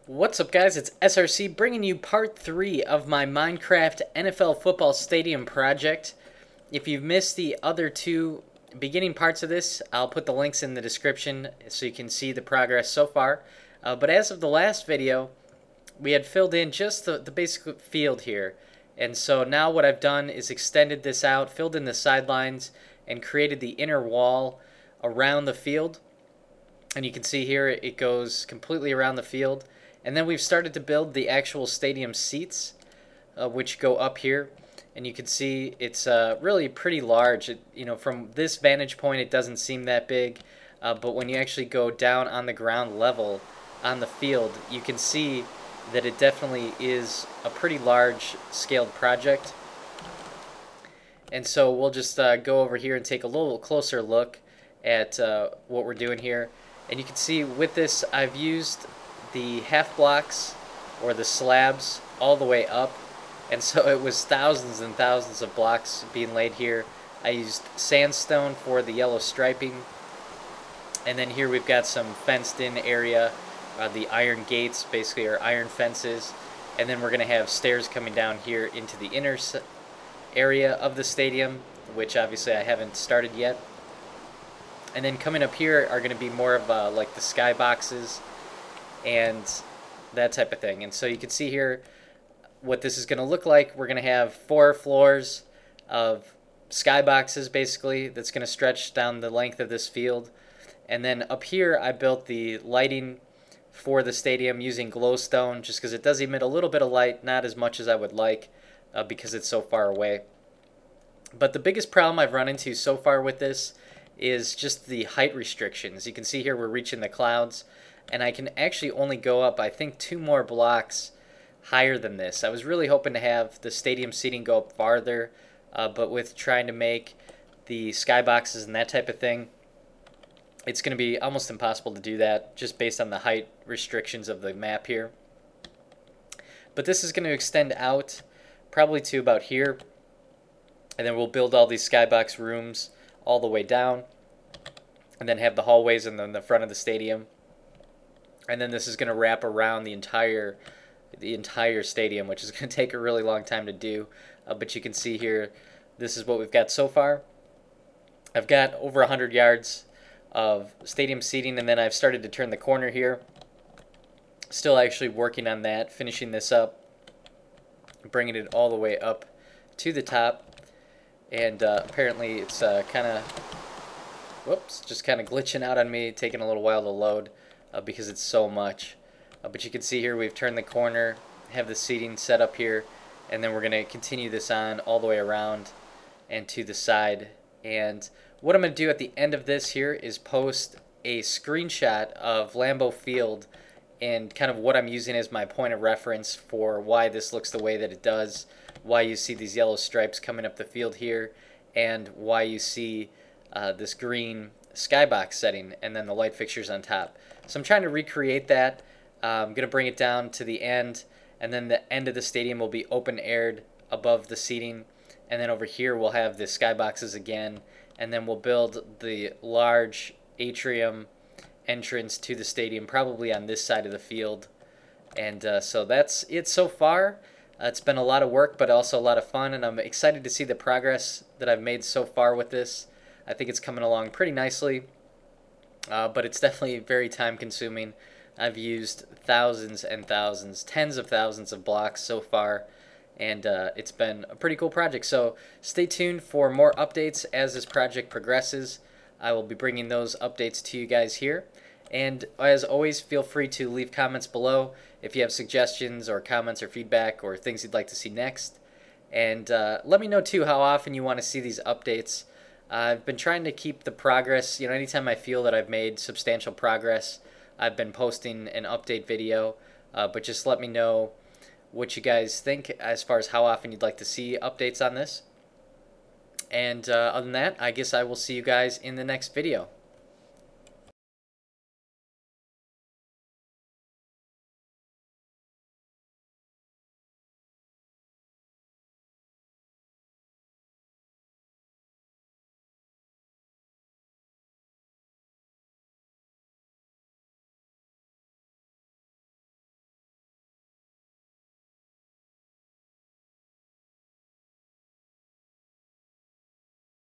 What's up, guys? It's SRC bringing you part 3 of my Minecraft NFL football stadium project. If you've missed the other two beginning parts of this, I'll put the links in the description so you can see the progress so far. But as of the last video, we had filled in just the basic field here. And so now what I've done is extended this out, filled in the sidelines, and created the inner wall around the field. And you can see here it goes completely around the field. And then we've started to build the actual stadium seats, which go up here. And you can see it's really pretty large. From this vantage point, it doesn't seem that big. But when you actually go down on the ground level on the field, you can see that it definitely is a pretty large scaled project. And so we'll just go over here and take a little closer look at what we're doing here. And you can see with this, I've used the half blocks or the slabs all the way up, and so it was thousands and thousands of blocks being laid here. I used sandstone for the yellow striping, and then here we've got some fenced in area, the iron gates basically are iron fences, and then we're going to have stairs coming down here into the inner area of the stadium, which obviously I haven't started yet. And then coming up here are going to be more of like the sky boxes and that type of thing. And so you can see here what this is going to look like. We're going to have 4 floors of sky boxes basically that's going to stretch down the length of this field. And then up here I built the lighting for the stadium using glowstone just because it does emit a little bit of light, not as much as I would like because it's so far away. But the biggest problem I've run into so far with this is just the height restrictions. You can see here we're reaching the clouds, and I can actually only go up, I think, 2 more blocks higher than this. I was really hoping to have the stadium seating go up farther, but with trying to make the skyboxes and that type of thing, it's going to be almost impossible to do that just based on the height restrictions of the map here. But this is going to extend out probably to about here, and then we'll build all these skybox rooms all the way down, and then have the hallways in the front of the stadium. And then this is going to wrap around the entire stadium, which is going to take a really long time to do. But you can see here, this is what we've got so far. I've got over 100 yards of stadium seating, and then I've started to turn the corner here. Still actually working on that, finishing this up, bringing it all the way up to the top. And apparently it's kind of, whoops, just kind of glitching out on me, taking a little while to load because it's so much. But you can see here we've turned the corner, have the seating set up here, and then we're going to continue this on all the way around and to the side. And what I'm going to do at the end of this here is post a screenshot of Lambeau Field and kind of what I'm using as my point of reference for why this looks the way that it does, why you see these yellow stripes coming up the field here, and why you see this green skybox setting and then the light fixtures on top. So I'm trying to recreate that. I'm going to bring it down to the end, and then the end of the stadium will be open-aired above the seating, and then over here we'll have the skyboxes again, and then we'll build the large atrium entrance to the stadium probably on this side of the field. And so that's it so far. It's been a lot of work, but also a lot of fun, and I'm excited to see the progress that I've made so far with this. I think it's coming along pretty nicely, but it's definitely very time-consuming. I've used thousands and thousands, tens of thousands of blocks so far, and it's been a pretty cool project. So stay tuned for more updates as this project progresses. I will be bringing those updates to you guys here. And as always, feel free to leave comments below if you have suggestions or comments or feedback or things you'd like to see next. And let me know too how often you want to see these updates. I've been trying to keep the progress, anytime I feel that I've made substantial progress, I've been posting an update video. But just let me know what you guys think as far as how often you'd like to see updates on this. And other than that, I guess I will see you guys in the next video.